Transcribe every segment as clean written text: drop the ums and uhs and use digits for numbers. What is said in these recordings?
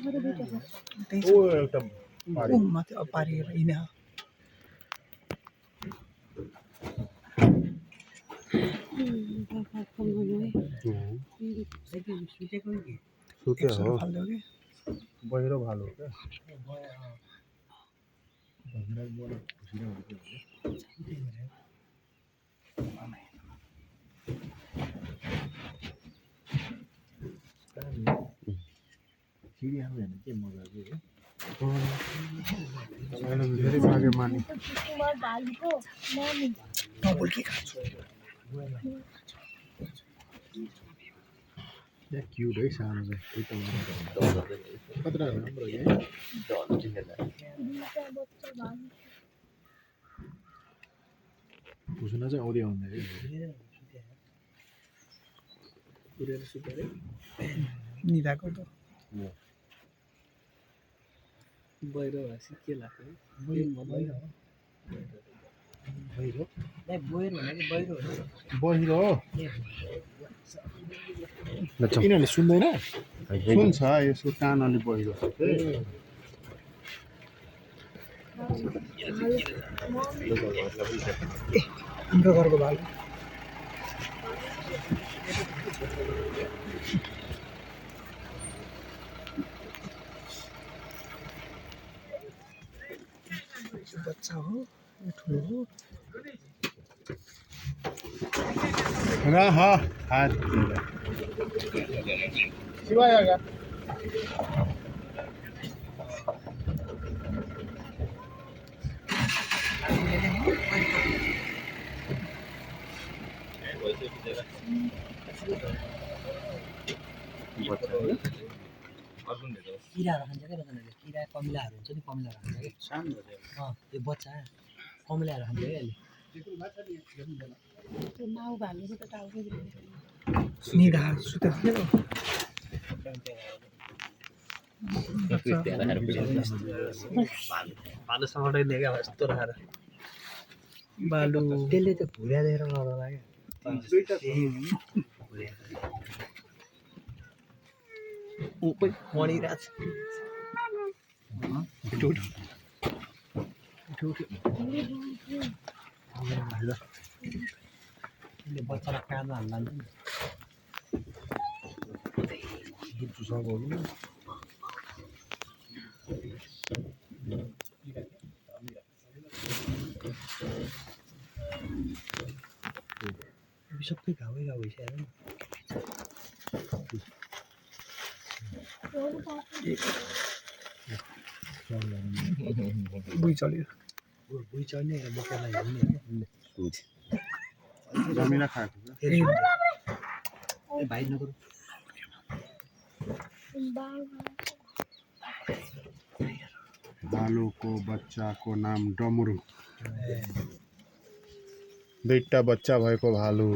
ओ एउटा पारी माथि अब पारिएर हिँड्ने हो सुते हो फाल्यो कि बहिरो भालु क्या धेरै भाग्यो मानि डबल के खान्छु क्युट है सानो चाहिँ कत्रो राम्रो है उसुना चाहिँ आउँदै आउँदैन निदाको त बहिरो भाषी के लाग्छ बहिरो यिनीहरूले सुन्दैन सुन्छ यसको कान अलि बहिरो छ हाम्रो घरको भालु बच्चा हो ठुलो हो रहा हात शिवायगा किराहरू खान्छ क्या रचनाले किरा कमिलाहरू हुन्छ नि कमिलाहरू खान्छ कि सानो त्यो बच्चा कमिलाहरू खान्छ क्या अहिले निदा सुतेको थियो भालुसँग डैले क्या यस्तो राखेर बालु त्यसले त भुर्या देखेर नडरा क्या मरिरहेछ बच्चालाई काँधमा हाल्नु लान्छ नि सबै घाउै घाउ भइसक्यो बुइ चल्यो बुइ चढ्ने बोकेलाई हिँड्ने जमिना खाएको ए भाइ नगरौँ भालुको बच्चाको नाम डमरू दुईटा बच्चा भएको भालु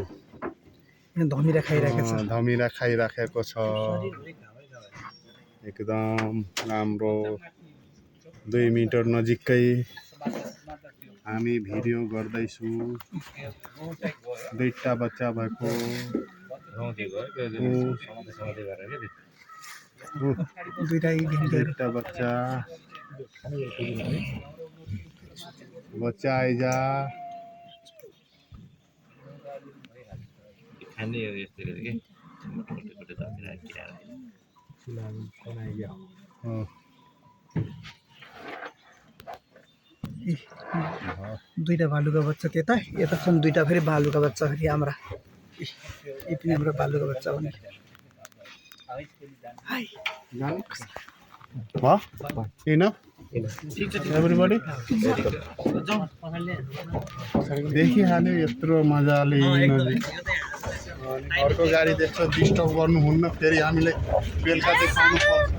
धमिरा खाइरहेको छ धमिरा खाइराखेको छ एकदम राम्रो 2 मिटर नजिकै हामी भिडियो गर्दैछु दुईटा बच्चा भएको दुईटा बच्चा आइजा खाने यस्तो के मोटो धमिरा दुईटा भालुका बच्चा त्यता यता छन् दुईटा फेरि भालुका बच्चा फेरि हाम्रा यी पनि हाम्रो भालुका बच्चा हो नि एभ्रिबडी देखिहाल्यो यत्रो मजाले अर्को गाडी देख्छ डिस्टर्ब गर्नुहुन्न फेरि हामीले बेलुका देखाउनु पर्छ